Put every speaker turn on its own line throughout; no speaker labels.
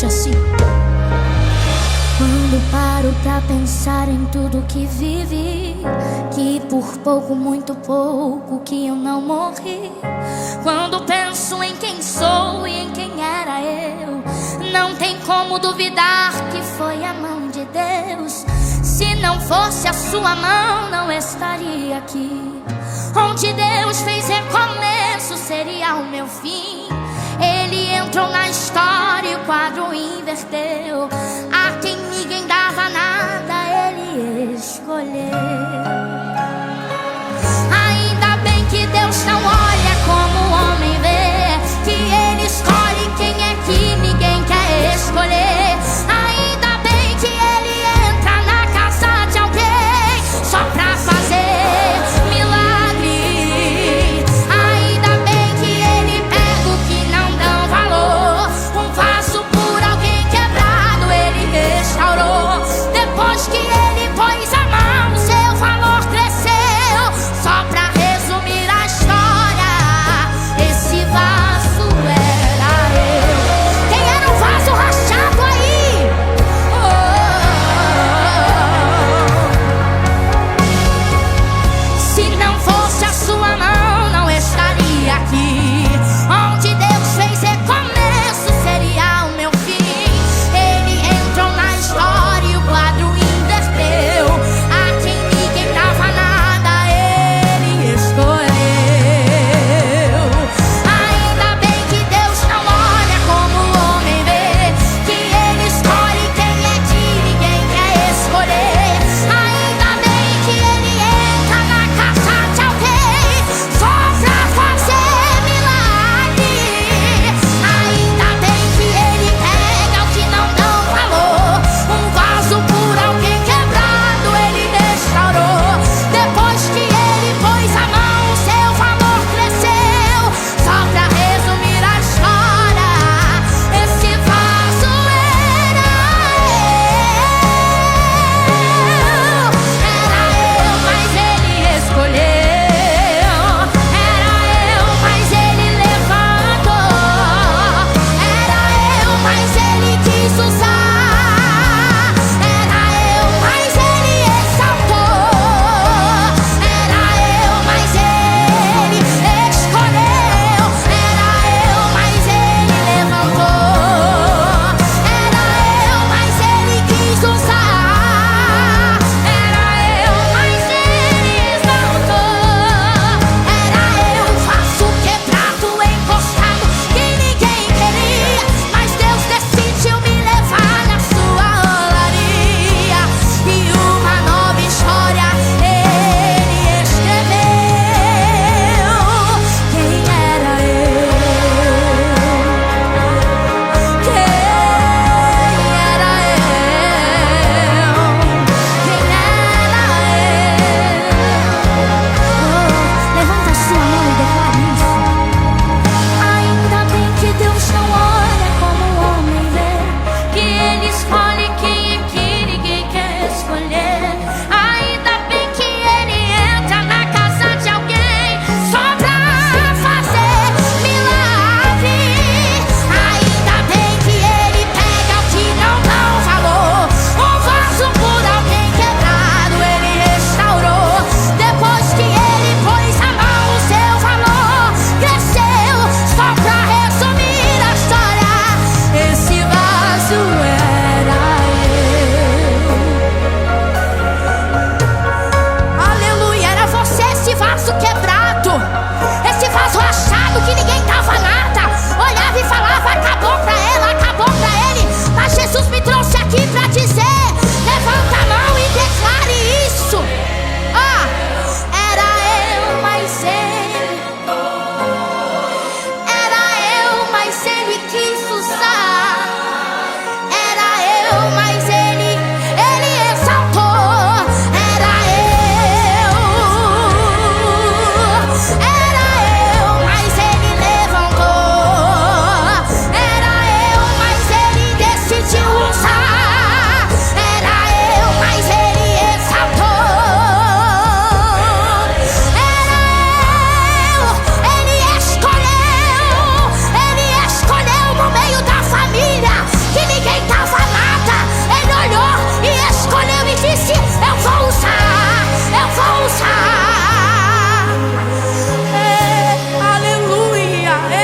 repete assim: quando paro pra pensar em tudo que vivi, que por pouco, muito pouco, que eu não morri. Quando penso em quem sou e em quem era eu, não tem como duvidar que foi a mão de Deus. Se não fosse a sua mão, não estaria aqui. Onde Deus fez recomeço seria o meu fim. Ele entrou na história e o quadro inverteu. A quem ninguém dava nada, ele escolheu. Ainda bem que Deus não olha como o homem vê, que ele escolhe quem é que ninguém quer escolher. Ainda bem que ele entra na casa de alguém só pra fazer milagre. Ainda bem que ele pega o que não dão valor, um vaso por alguém quebrar.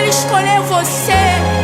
escolheu você.